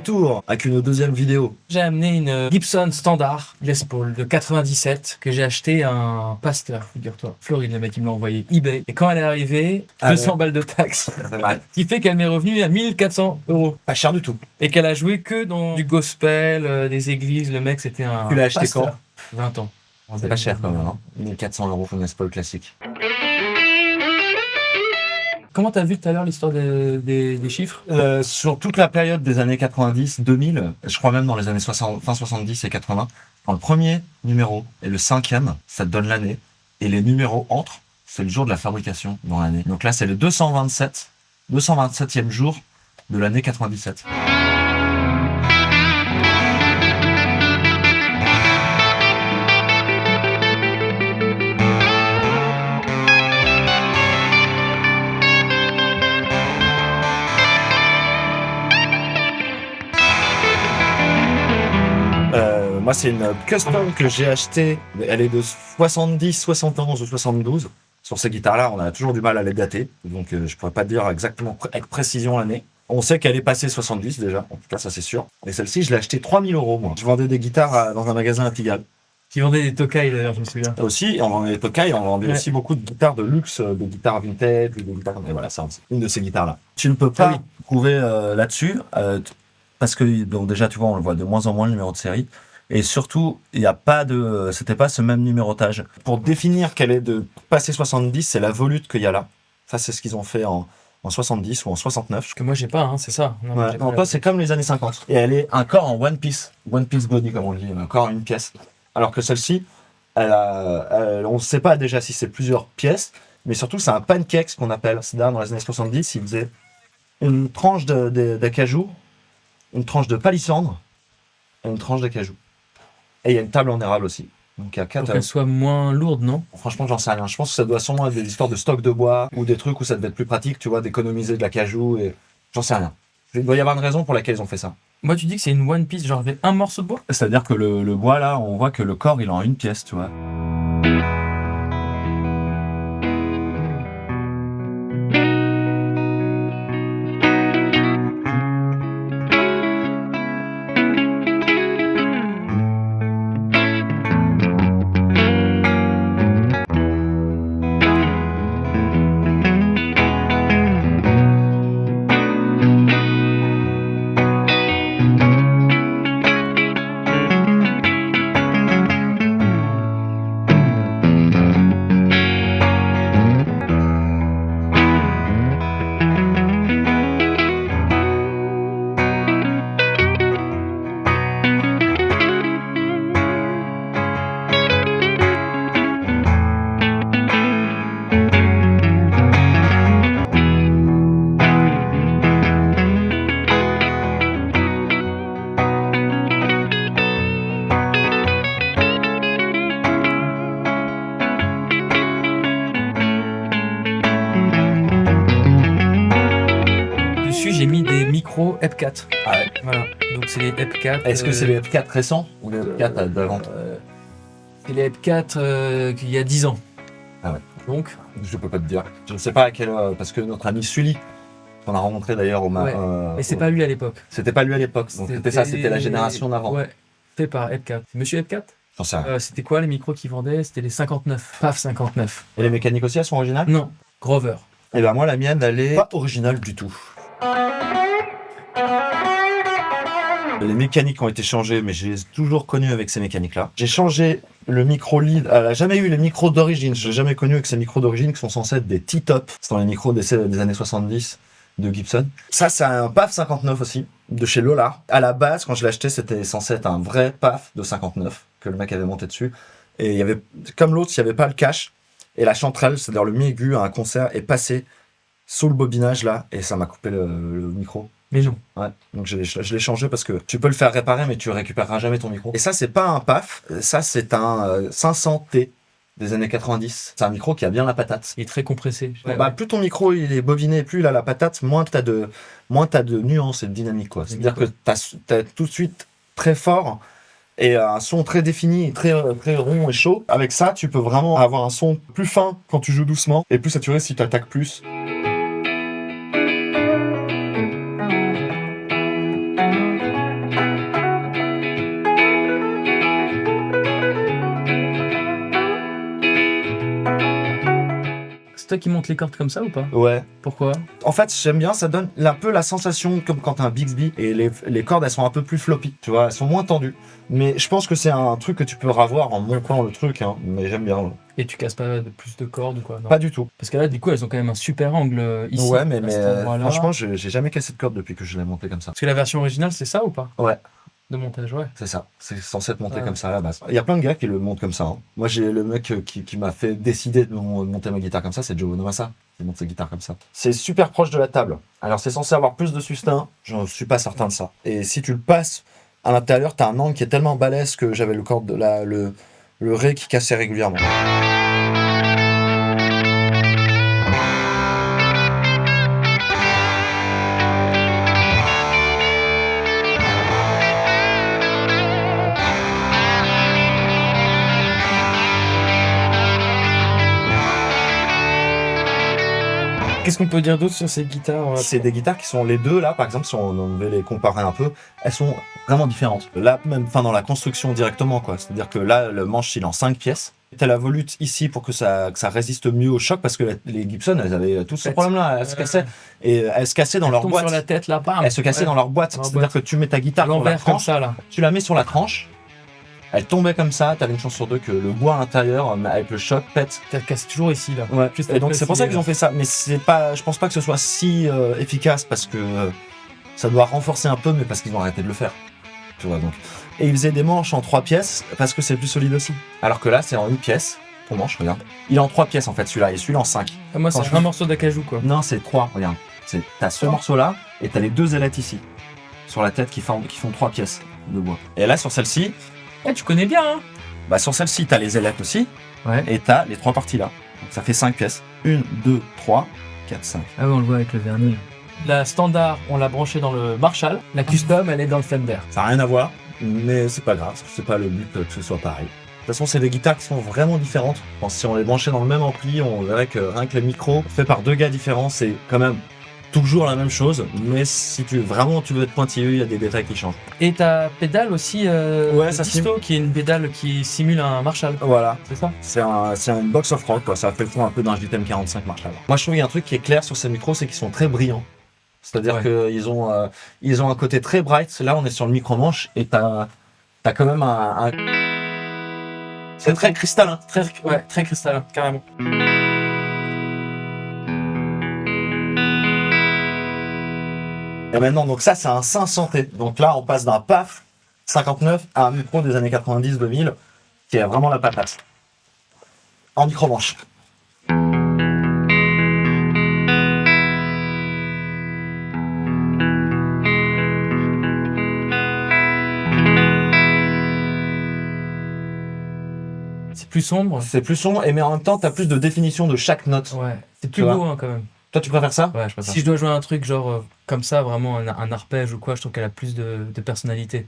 retour avec une deuxième vidéo. J'ai amené une Gibson Standard Les Paul de 97 que j'ai acheté à un pasteur, figure-toi. Floride, le mec, il me l'a envoyé eBay. Et quand elle est arrivée, 200 balles de taxes. C'est vrai. Ce qui fait qu'elle m'est revenue à 1400 €. Pas cher du tout. Et qu'elle a joué que dans du gospel, des églises. Le mec, c'était un Tu l'as acheté pasteur. 20 ans. C'est pas cher quand même, hein. 1400 € pour une Les Paul classique. Comment t'as vu tout à l'heure l'histoire des chiffres? Sur toute la période des années 90, 2000, je crois même dans les années 60, fin 70 et 80, quand le premier numéro et le cinquième, ça te donne l'année, et les numéros entre, c'est le jour de la fabrication dans l'année. Donc là, c'est le 227e jour de l'année 97. Moi, c'est une custom que j'ai achetée. Elle est de 70, 71 ou 72. Sur ces guitares-là, on a toujours du mal à les dater. Donc, je pourrais pas te dire exactement avec précision l'année. On sait qu'elle est passée 70 déjà. En tout cas, ça, c'est sûr. Et celle-ci, je l'ai achetée 3000 €, moi. Je vendais des guitares dans un magasin à Pigalle. Qui vendaient des Tokai d'ailleurs, je me souviens. Aussi, on vendait des Tokai, on vendait aussi beaucoup de guitares de luxe, de guitares vintage, de guitares. Et voilà, c'est une de ces guitares-là. Tu ne peux pas trouver là-dessus, parce que, donc déjà, tu vois, on le voit de moins en moins le numéro de série. Et surtout, il n'y a pas de, c'était pas ce même numérotage. Pour définir qu'elle est de passé 70, c'est la volute qu'il y a là. Ça, c'est ce qu'ils ont fait en 70 ou en 69. Que moi j'ai pas, hein, c'est ça. Non, Ouais. Non, toi, c'est comme les années 50. Et elle est encore en one piece body, comme on le dit, encore une pièce. Alors que celle-ci, on ne sait pas déjà si c'est plusieurs pièces, mais surtout, c'est un pancake, ce qu'on appelle. C'est-à-dire, dans les années 70, ils faisaient une tranche d'acajou, une tranche de palissandre et une tranche d'acajou. Et il y a une table en érable aussi. Donc il y a 4. Pour qu'elle soit moins lourde, non? Franchement, j'en sais rien. Je pense que ça doit sûrement être des histoires de stock de bois ou des trucs où ça devait être plus pratique, tu vois, d'économiser de l'acajou et j'en sais rien. Il doit y avoir une raison pour laquelle ils ont fait ça. Moi, tu dis que c'est une one piece, genre avec un morceau de bois? C'est-à-dire que le bois là, on voit que le corps il est en une pièce, tu vois. J'ai mis des micros EP4. Ah ouais. Voilà. Donc c'est les EP4. Est-ce que c'est les EP4 récents ou les EP4 d'avant? C'est les EP4 qu'il y a 10 ans. Ah ouais. Donc je peux pas te dire. Je ne sais pas à quelle parce que notre ami Sully, qu'on a rencontré d'ailleurs au ouais. Et c'est pas lui à l'époque. C'était pas lui à l'époque. Donc c'était la génération d'avant. Ouais. Fait par EP4. C'est Monsieur EP4? J'en sais rien. C'était quoi les micros qu'ils vendaient? C'était les 59. PAF 59. Et les mécaniques aussi, elles sont originales? Non. Grover. Et ben moi la mienne, elle est pas originale du tout. Les mécaniques ont été changées, mais je les ai toujours connues avec ces mécaniques-là. J'ai changé le micro lead. Elle n'a jamais eu les micros d'origine. Je l'ai jamais connu avec ces micros d'origine qui sont censés être des T-top. C'est dans les micros des années 70 de Gibson. Ça, c'est un PAF 59 aussi, de chez Lola. À la base, quand je l'ai acheté, c'était censé être un vrai PAF de 59 que le mec avait monté dessus. Et il y avait, comme l'autre, il n'y avait pas le cache. Et la chanterelle, c'est-à-dire le mi-aigu à un concert, est passé sous le bobinage là, et ça m'a coupé le micro. Mais non. Ouais, donc je l'ai changé parce que tu peux le faire réparer, mais tu récupéreras jamais ton micro. Et ça, c'est pas un PAF, ça c'est un 500T des années 90. C'est un micro qui a bien la patate. Il est très compressé. Ouais, bah, plus ton micro il est bobiné, plus il a la patate, moins t'as de nuances et de dynamique, quoi. C'est-à-dire que t'as tout de suite très fort et un son très défini, très rond et chaud. Avec ça, tu peux vraiment avoir un son plus fin quand tu joues doucement et plus saturé si tu attaques plus. toi qui montes les cordes comme ça ou pas? Ouais. Pourquoi? En fait, j'aime bien, ça donne un peu la sensation comme quand t'as un Bixby et les cordes elles sont un peu plus floppy, tu vois, elles sont moins tendues. Mais je pense que c'est un truc que tu peux ravoir en montant le truc, hein, mais j'aime bien. Et tu casses pas de plus de cordes ou quoi? Non. Pas du tout. Parce que là, du coup, elles ont quand même un super angle ici. Ouais, à mais cet endroit-là. franchement, j'ai jamais cassé de corde depuis que je l'ai monté comme ça. Parce que la version originale, c'est ça ou pas? Ouais. De montage, ouais. C'est ça, c'est censé être monté Ah. comme ça à la base. Il y a plein de gars qui le montent comme ça. Hein. Moi, j'ai le mec qui m'a fait décider de monter ma guitare comme ça, c'est Joe Bonamassa, qui monte sa guitare comme ça. C'est super proche de la table. Alors, c'est censé avoir plus de sustain, je suis pas certain de ça. Et si tu le passes à l'intérieur, t'as un angle qui est tellement balèze que j'avais le ré qui cassait régulièrement. Qu'est-ce qu'on peut dire d'autre sur ces guitares? C'est des guitares qui sont les deux là, par exemple, si on devait les comparer un peu, elles sont vraiment différentes. Là, même dans la construction directement, quoi. C'est-à-dire que là, le manche, il est en 5 pièces. T'as la volute ici pour que ça résiste mieux au choc, parce que les Gibson, elles avaient tous ce problème-là, elles se cassaient. Et elles se cassaient dans leur boîte. Sur la tête, là, bam. Elles se cassaient dans leur boîte. C'est-à-dire que tu mets ta guitare sur la l'envers comme tranche, ça, là. tu la mets sur la tranche, elle tombait comme ça, t'avais une chance sur deux que le bois à l'intérieur, avec le choc, pète. Ça casse toujours ici, là. Ouais. Juste Et donc avec c'est pour le ça ciel, qu'ils ont fait ça, mais c'est pas, je pense pas que ce soit si efficace parce que ça doit renforcer un peu, mais parce qu'ils ont arrêté de le faire. Tu vois donc. Et ils faisaient des manches en 3 pièces parce que c'est plus solide aussi. Alors que là c'est en une pièce. Ton manche, regarde. Il est en 3 pièces en fait celui-là et celui-là en 5. Ah, moi, c'est Franchement. un morceau d'acajou, quoi. Non, c'est 3, regarde. T'as ce morceau-là et t'as les deux ailettes ici sur la tête qui font 3 pièces de bois. Et là sur celle-ci, Eh, tu connais bien, hein? bah sur celle-ci t'as les ailettes aussi Ouais. et t'as les 3 parties là. Donc ça fait 5 pièces. 1, 2, 3, 4, 5. Ah ouais, on le voit avec le vernis. La standard, on l'a branchée dans le Marshall. La custom, elle est dans le Fender. Ça n'a rien à voir, mais c'est pas grave, c'est pas le but que ce soit pareil. De toute façon, c'est des guitares qui sont vraiment différentes. Je pense que si on les branchait dans le même ampli, on verrait que rien que les micros, fait par deux gars différents, c'est quand même toujours la même chose. Mais si tu veux être pointilleux, il y a des détails qui changent. Et ta pédale aussi, Ouais, ça disto, qui est une pédale qui simule un Marshall. Voilà, C'est ça? c'est une box of rock, quoi. Ça fait le fond un peu d'un JTM 45 Marshall. Moi, je trouve qu'il y a un truc qui est clair sur ces micros, c'est qu'ils sont très brillants. C'est-à-dire Ouais. qu'ils ont un côté très bright. Là, on est sur le micro-manche et t'as quand même un... C'est très cristallin. Très cristallin, carrément. Et maintenant, donc ça, c'est un 500T. Donc là, on passe d'un PAF 59 à un micro des années 90-2000 qui est vraiment la patate. En micro-manche. C'est plus sombre. C'est plus sombre, mais en même temps, t'as plus de définition de chaque note. Ouais. C'est plus Tu beau, vois. hein, quand même. Toi, tu préfères ça? Ouais, je préfère. Si je dois jouer un truc genre comme ça, vraiment un arpège ou quoi, je trouve qu'elle a plus de personnalité.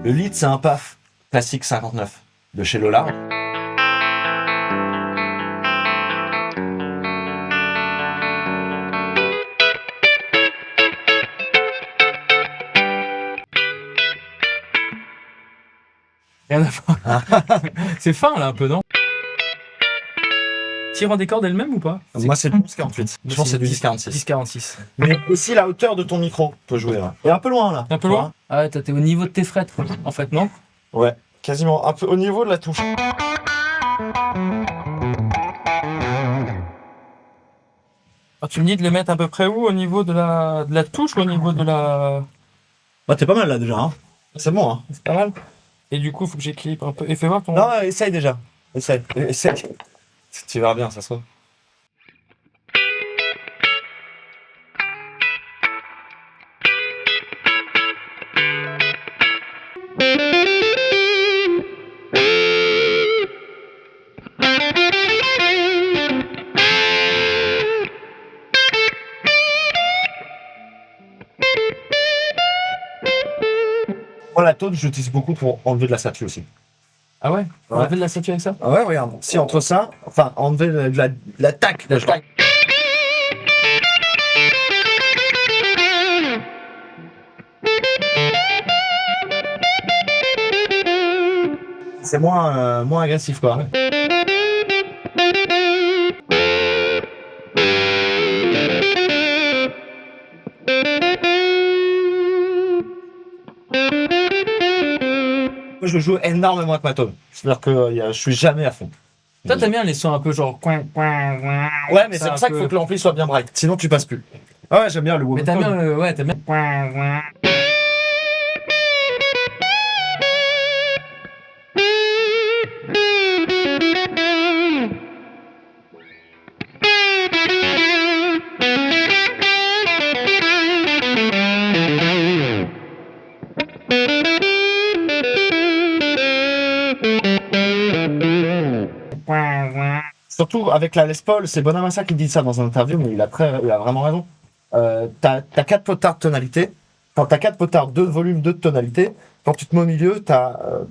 Le lead, c'est un PAF classique 59 de chez Lola. Rien à voir. C'est fin là un peu, non? Tirant des cordes elle-même ou pas? Moi, c'est le 10-48. Je pense que c'est du 10-46. 10-46. Mais aussi la hauteur de ton micro peut jouer. Là. Et un peu loin, là. Un peu Tu loin? Ah ouais, t'es au niveau de tes frettes, en fait, non? vois. Ouais, quasiment un peu au niveau de la touche. Alors, tu me dis de le mettre à peu près où? Au niveau de la touche ou au niveau de la... Bah, t'es pas mal là déjà. Hein. C'est bon. Hein. C'est pas mal. Et du coup, il faut que j'équilibre un peu. Et fais voir ton... Non, essaye déjà. Essaye. Tu verras bien, ça se voit. Moi, la tôte, je l'utilise beaucoup pour enlever de la statue aussi. Ah ouais? On Ouais. a fait de la statue avec ça? Ah ouais, regarde. Si entre ça, enfin, enlever la tac. C'est moins agressif, quoi. Moi, je joue énormément avec ma tome. C'est-à-dire que je suis jamais à fond. Toi, t'aimes bien les sons un peu genre coin, coin, coin. Ouais, mais Ça, c'est pour un ça qu'il peu- faut que l'ampli soit bien bright. Sinon, tu passes plus. Ah ouais, j'aime bien le Mais woman t'aimes tone. bien ouais, t'aimes bien coin, coin. Coin, coin. Surtout avec la Les Paul, c'est Bonamassa qui dit ça dans une interview, mais il a vraiment raison. T'as 4 potards de tonalité. Quand t'as 4 potards, 2 volumes, 2 de tonalité. Quand tu te mets au milieu,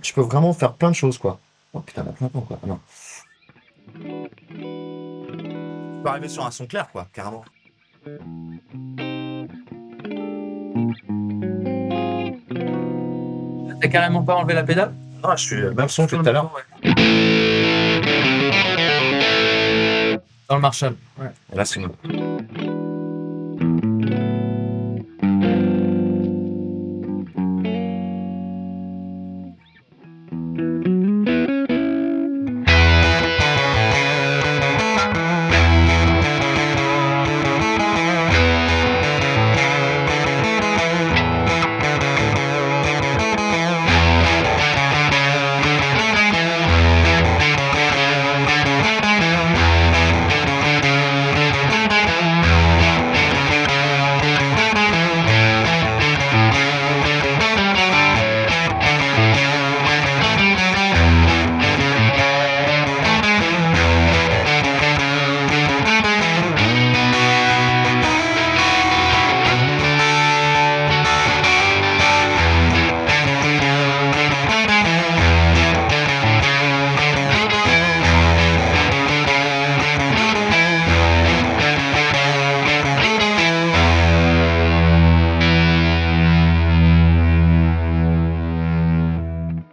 tu peux vraiment faire plein de choses, quoi. Oh putain, maintenant, quoi. Non. Tu peux arriver sur un son clair, quoi, carrément. T'as carrément pas enlevé la pédale? Ah, je suis même son que tout à l'heure. Dans le Marshall. Ouais. Et là, c'est bon.